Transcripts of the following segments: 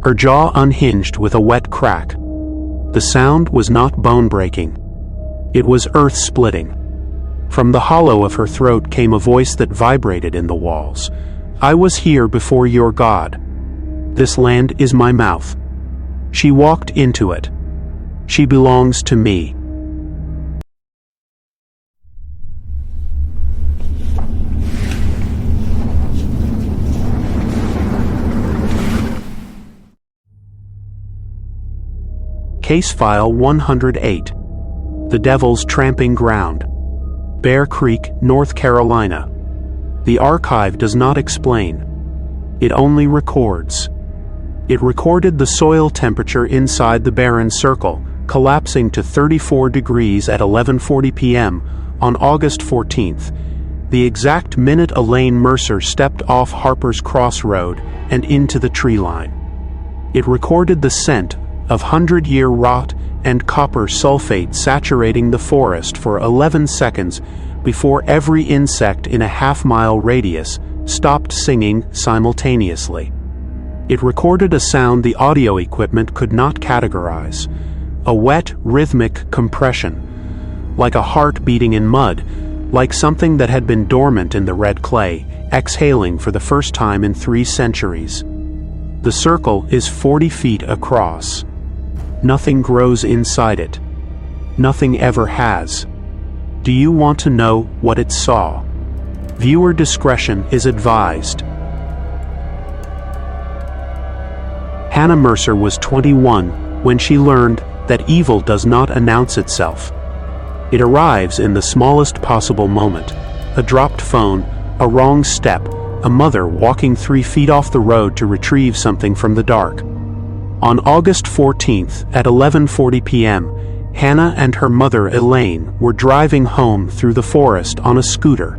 Her jaw unhinged with a wet crack. The sound was not bone-breaking. It was earth-splitting. From the hollow of her throat came a voice that vibrated in the walls. "I was here before your God. This land is my mouth. She walked into it. She belongs to me." Case File 108. The Devil's Tramping Ground. Bear Creek, North Carolina. The archive does not explain. It only records. It recorded the soil temperature inside the barren circle, collapsing to 34 degrees at 11:40 p.m. on August 14th, the exact minute Elaine Mercer stepped off Harper's Crossroad and into the tree line. It recorded the scent of 100-year rot and copper sulfate saturating the forest for 11 seconds before every insect in a half-mile radius stopped singing simultaneously. It recorded a sound the audio equipment could not categorize, a wet, rhythmic compression, like a heart beating in mud, like something that had been dormant in the red clay, exhaling for the first time in 3 centuries. The circle is 40 feet across. Nothing grows inside it. Nothing ever has. Do you want to know what it saw? Viewer discretion is advised. Hannah Mercer was 21 when she learned that evil does not announce itself. It arrives in the smallest possible moment: a dropped phone, a wrong step, a mother walking 3 feet off the road to retrieve something from the dark. On August 14th at 11:40 p.m., Hannah and her mother Elaine were driving home through the forest on a scooter.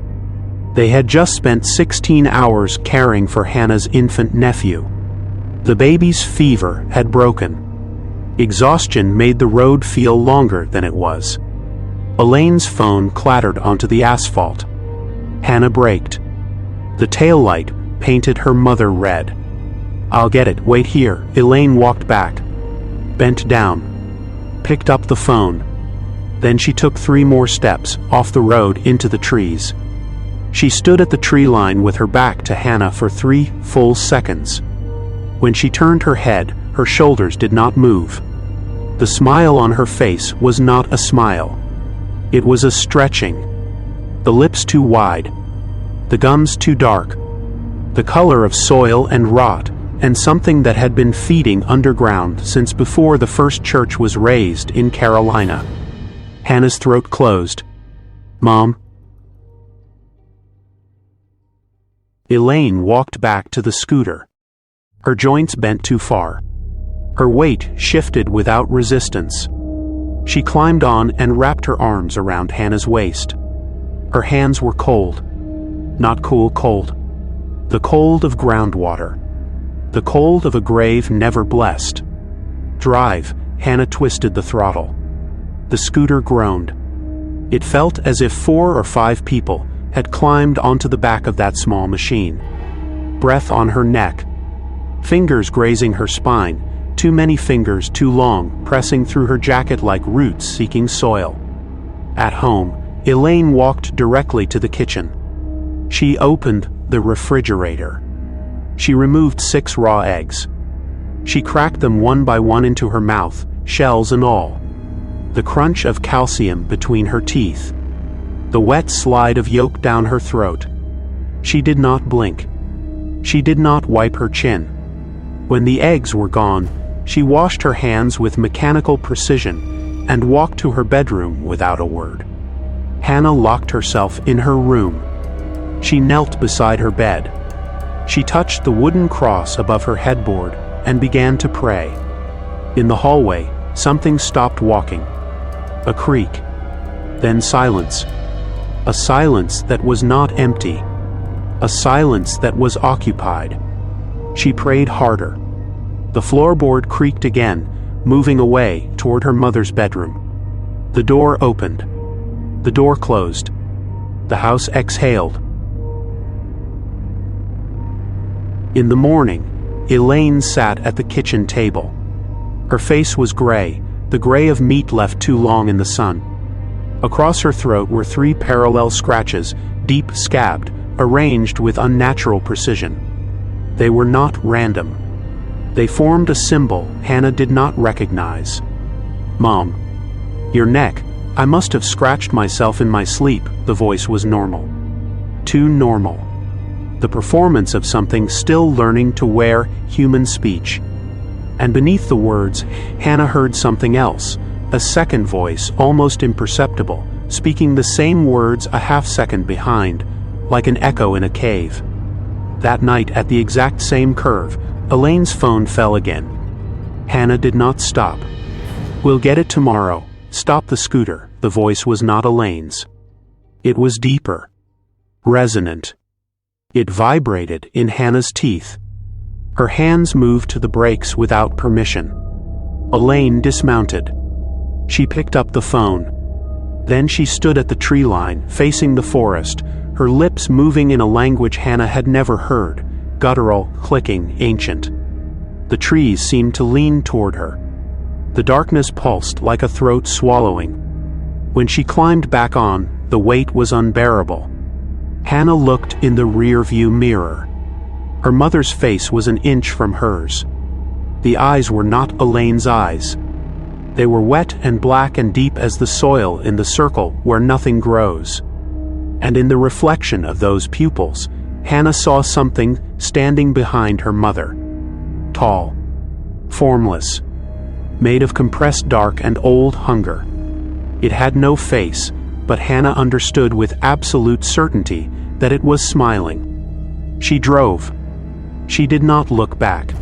They had just spent 16 hours caring for Hannah's infant nephew. The baby's fever had broken. Exhaustion made the road feel longer than it was. Elaine's phone clattered onto the asphalt. Hannah braked. The taillight painted her mother red. "I'll get it, wait here." Elaine walked back, bent down, picked up the phone. Then she took 3 more steps off the road into the trees. She stood at the tree line with her back to Hannah for 3 full seconds. When she turned her head, her shoulders did not move. The smile on her face was not a smile. It was a stretching. The lips too wide, the gums too dark, the color of soil and rot, and something that had been feeding underground since before the first church was raised in Carolina. Hannah's throat closed. "Mom?" Elaine walked back to the scooter. Her joints bent too far. Her weight shifted without resistance. She climbed on and wrapped her arms around Hannah's waist. Her hands were cold. Not cool cold. The cold of groundwater. The cold of a grave never blessed. "Drive." Hannah twisted the throttle. The scooter groaned. It felt as if 4 or 5 people had climbed onto the back of that small machine. Breath on her neck. Fingers grazing her spine, too many fingers too long, pressing through her jacket like roots seeking soil. At home, Elaine walked directly to the kitchen. She opened the refrigerator. She removed 6 raw eggs. She cracked them one by one into her mouth, shells and all. The crunch of calcium between her teeth. The wet slide of yolk down her throat. She did not blink. She did not wipe her chin. When the eggs were gone, she washed her hands with mechanical precision and walked to her bedroom without a word. Hannah locked herself in her room. She knelt beside her bed. She touched the wooden cross above her headboard and began to pray. In the hallway, something stopped walking. A creak. Then silence. A silence that was not empty. A silence that was occupied. She prayed harder. The floorboard creaked again, moving away toward her mother's bedroom. The door opened. The door closed. The house exhaled. In the morning, Elaine sat at the kitchen table. Her face was gray, the gray of meat left too long in the sun. Across her throat were 3 parallel scratches, deep scabbed, arranged with unnatural precision. They were not random. They formed a symbol Hannah did not recognize. "Mom, your neck. I must have scratched myself in my sleep." The voice was normal. Too normal. The performance of something still learning to wear human speech. And beneath the words, Hannah heard something else, a second voice, almost imperceptible, speaking the same words a half-second behind, like an echo in a cave. That night, at the exact same curve, Elaine's phone fell again. Hannah did not stop. "We'll get it tomorrow. Stop the scooter." The voice was not Elaine's. It was deeper. Resonant. It vibrated in Hannah's teeth. Her hands moved to the brakes without permission. Elaine dismounted. She picked up the phone. Then she stood at the tree line, facing the forest, her lips moving in a language Hannah had never heard, guttural, clicking, ancient. The trees seemed to lean toward her. The darkness pulsed like a throat swallowing. When she climbed back on, the weight was unbearable. Hannah looked in the rear-view mirror. Her mother's face was an inch from hers. The eyes were not Elaine's eyes. They were wet and black and deep as the soil in the circle where nothing grows. And in the reflection of those pupils, Hannah saw something standing behind her mother. Tall, formless, made of compressed dark and old hunger. It had no face, but Hannah understood with absolute certainty that it was smiling. She drove. She did not look back.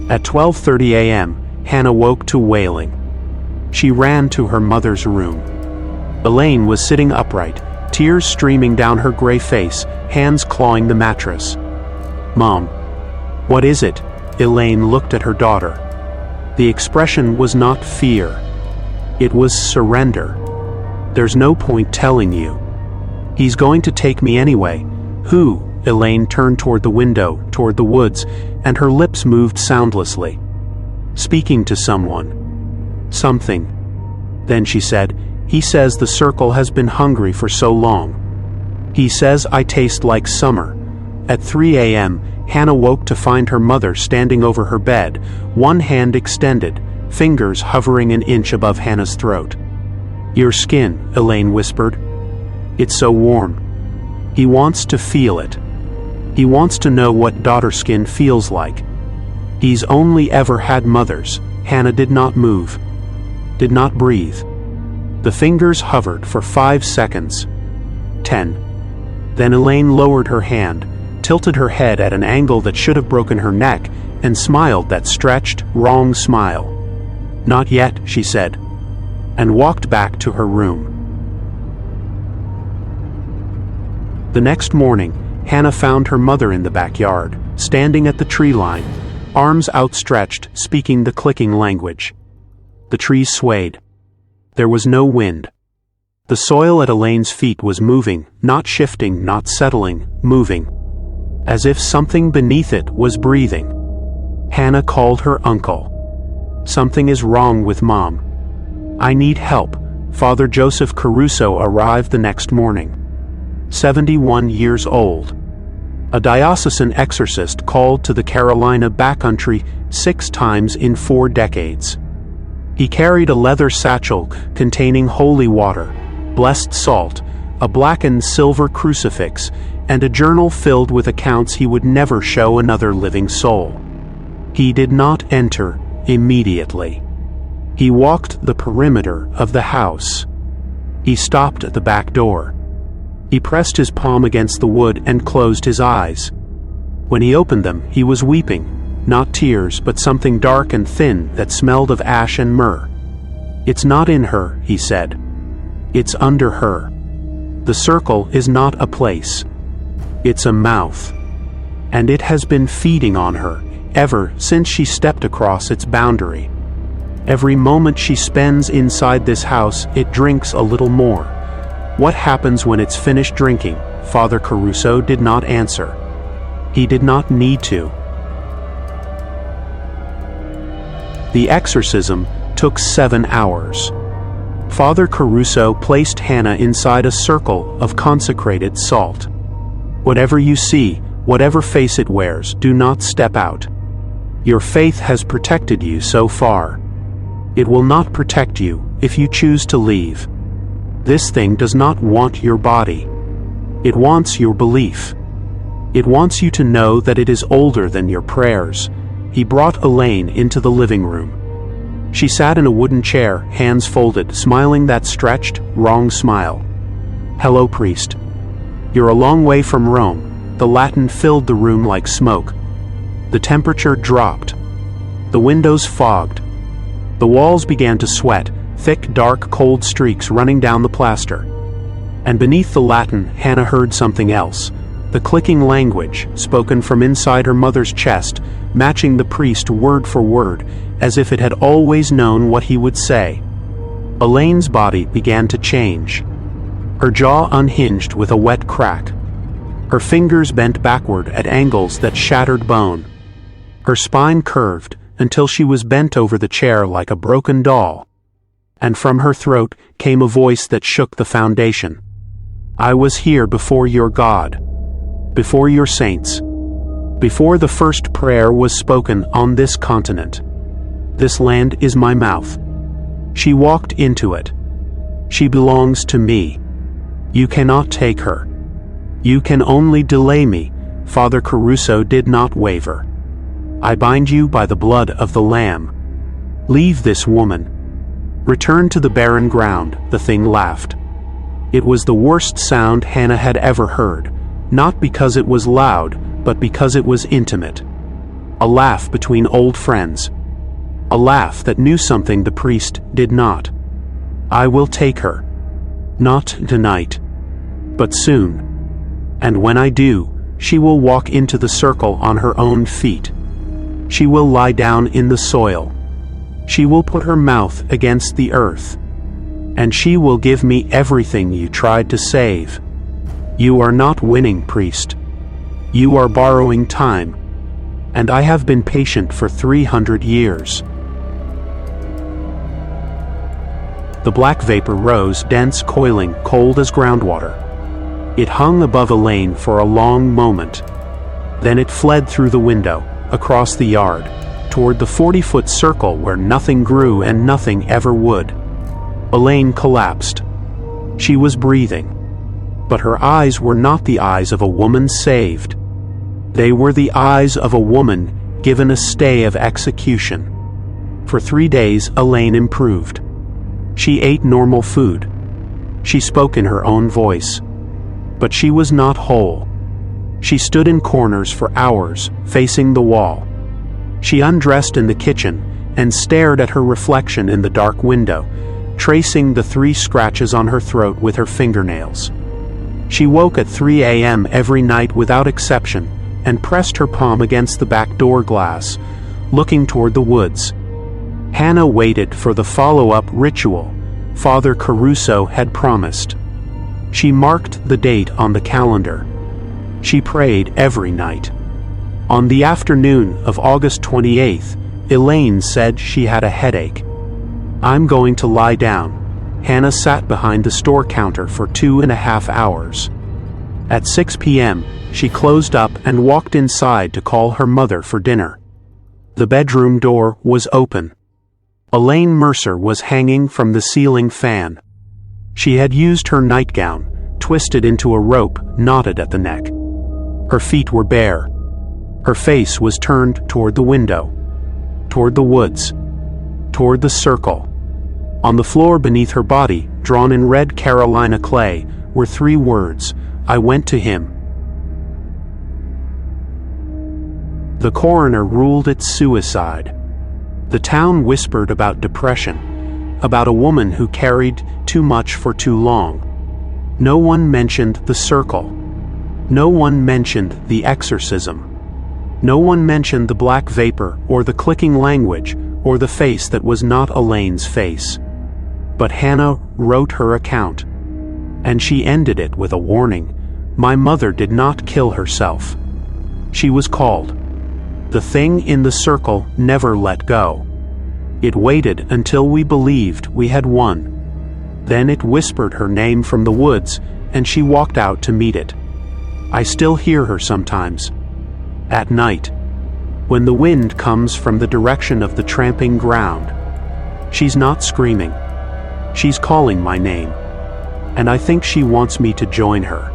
At 12:30 a.m., Hannah woke to wailing. She ran to her mother's room. Elaine was sitting upright, tears streaming down her gray face, hands clawing the mattress. "Mom, what is it?" Elaine looked at her daughter. The expression was not fear. It was surrender. "There's no point telling you. He's going to take me anyway." "Who?" Elaine turned toward the window, toward the woods, and her lips moved soundlessly. "Speaking to someone. Something." Then she said, "He says the circle has been hungry for so long. He says I taste like summer." At 3 a.m., Hannah woke to find her mother standing over her bed, one hand extended, fingers hovering an inch above Hannah's throat. "Your skin," Elaine whispered. "It's so warm." He wants to feel it. He wants to know what daughter skin feels like. He's only ever had mothers. Hannah did not move, did not breathe. The fingers hovered for 5 seconds. 10. Then Elaine lowered her hand, tilted her head at an angle that should have broken her neck, and smiled that stretched, wrong smile. "Not yet," she said, and walked back to her room. The next morning, Hannah found her mother in the backyard, standing at the tree line, arms outstretched, speaking the clicking language. The trees swayed. There was no wind. The soil at Elaine's feet was moving, not shifting, not settling, moving. As if something beneath it was breathing. Hannah called her uncle. "Something is wrong with Mom. I need help." Father Joseph Caruso arrived the next morning. 71 years old. A diocesan exorcist called to the Carolina backcountry 6 times in 4 decades. He carried a leather satchel containing holy water, blessed salt, a blackened silver crucifix, and a journal filled with accounts he would never show another living soul. He did not enter immediately. He walked the perimeter of the house. He stopped at the back door. He pressed his palm against the wood and closed his eyes. When he opened them, he was weeping, not tears, but something dark and thin that smelled of ash and myrrh. "It's not in her," he said. "It's under her. The circle is not a place. It's a mouth. And it has been feeding on her, ever since she stepped across its boundary. Every moment she spends inside this house, it drinks a little more. What happens when it's finished drinking?" Father Caruso did not answer. He did not need to. The exorcism took 7 hours. Father Caruso placed Hannah inside a circle of consecrated salt. Whatever you see, whatever face it wears, do not step out. Your faith has protected you so far. It will not protect you if you choose to leave. This thing does not want your body. It wants your belief. It wants you to know that it is older than your prayers. He brought Elaine into the living room. She sat in a wooden chair, hands folded, smiling that stretched, wrong smile. "Hello, priest. You're a long way from Rome." The Latin filled the room like smoke. The temperature dropped. The windows fogged. The walls began to sweat, thick, dark, cold streaks running down the plaster. And beneath the Latin, Hannah heard something else. The clicking language, spoken from inside her mother's chest, matching the priest word for word, as if it had always known what he would say. Elaine's body began to change. Her jaw unhinged with a wet crack. Her fingers bent backward at angles that shattered bone. Her spine curved until she was bent over the chair like a broken doll. And from her throat came a voice that shook the foundation. "I was here before your God, before your saints, before the first prayer was spoken on this continent. This land is my mouth." She walked into it. "She belongs to me. You cannot take her. You can only delay me." Father Caruso did not waver. "I bind you by the blood of the Lamb. Leave this woman. Return to the barren ground." The thing laughed. It was the worst sound Hannah had ever heard, not because it was loud, but because it was intimate. A laugh between old friends. A laugh that knew something the priest did not. "I will take her. Not tonight, but soon. And when I do, she will walk into the circle on her own feet. She will lie down in the soil. She will put her mouth against the earth. And she will give me everything you tried to save. You are not winning, priest. You are borrowing time. And I have been patient for 300 years." The black vapor rose, dense, coiling, cold as groundwater. It hung above Elaine for a long moment. Then it fled through the window, across the yard, toward the 40-foot circle where nothing grew and nothing ever would. Elaine collapsed. She was breathing. But her eyes were not the eyes of a woman saved. They were the eyes of a woman given a stay of execution. For 3 days, Elaine improved. She ate normal food. She spoke in her own voice. But she was not whole. She stood in corners for hours, facing the wall. She undressed in the kitchen and stared at her reflection in the dark window, tracing the 3 scratches on her throat with her fingernails. She woke at 3 a.m. every night without exception and pressed her palm against the back door glass, looking toward the woods. Hannah waited for the follow-up ritual Father Caruso had promised. She marked the date on the calendar. She prayed every night. On the afternoon of August 28th, Elaine said she had a headache. "I'm going to lie down." Hannah sat behind the store counter for 2.5 hours. At 6 p.m., she closed up and walked inside to call her mother for dinner. The bedroom door was open. Elaine Mercer was hanging from the ceiling fan. She had used her nightgown, twisted into a rope knotted at the neck. Her feet were bare. Her face was turned toward the window, toward the woods, toward the circle. On the floor beneath her body, drawn in red Carolina clay, were 3 words: "I went to him." The coroner ruled it suicide. The town whispered about depression, about a woman who carried too much for too long. No one mentioned the circle. No one mentioned the exorcism. No one mentioned the black vapor or the clicking language or the face that was not Elaine's face. But Hannah wrote her account, and she ended it with a warning: "My mother did not kill herself. She was called. The thing in the circle never let go. It waited until we believed we had won. Then it whispered her name from the woods, and she walked out to meet it. I still hear her sometimes. At night, when the wind comes from the direction of the tramping ground. She's not screaming. She's calling my name. And I think she wants me to join her.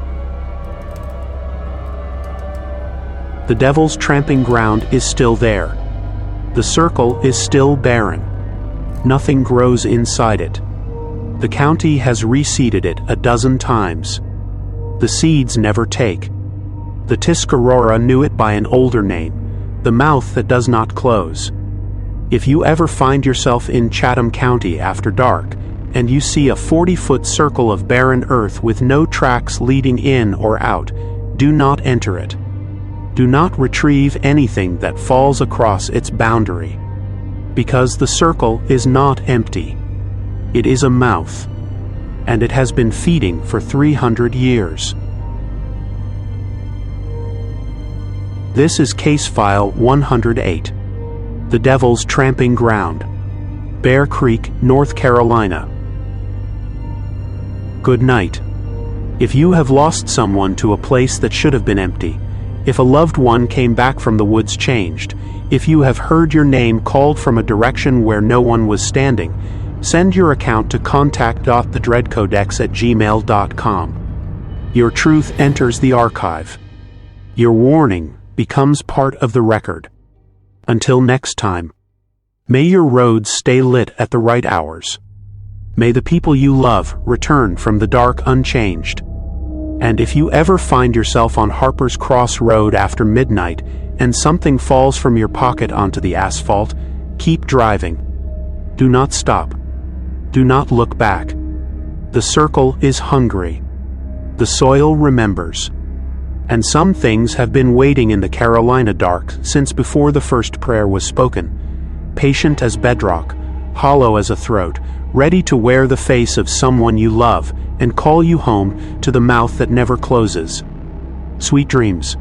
The devil's tramping ground is still there. The circle is still barren. Nothing grows inside it. The county has reseeded it a dozen times. The seeds never take. The Tuscarora knew it by an older name, the mouth that does not close. If you ever find yourself in Chatham County after dark, and you see a 40-foot circle of barren earth with no tracks leading in or out, do not enter it. Do not retrieve anything that falls across its boundary, because the circle is not empty. It is a mouth, and it has been feeding for 300 years. This is Case File 108, The Devil's Tramping Ground, Bear Creek, North Carolina. Good night. If you have lost someone to a place that should have been empty, if a loved one came back from the woods changed, if you have heard your name called from a direction where no one was standing, send your account to contact.thedreadcodex@gmail.com. Your truth enters the archive. Your warning becomes part of the record. Until next time, may your roads stay lit at the right hours. May the people you love return from the dark unchanged. And if you ever find yourself on Harper's Cross Road after midnight and something falls from your pocket onto the asphalt, keep driving. Do not stop. Do not look back. The circle is hungry. The soil remembers. And some things have been waiting in the Carolina dark since before the first prayer was spoken, patient as bedrock, hollow as a throat, ready to wear the face of someone you love and call you home to the mouth that never closes. Sweet dreams.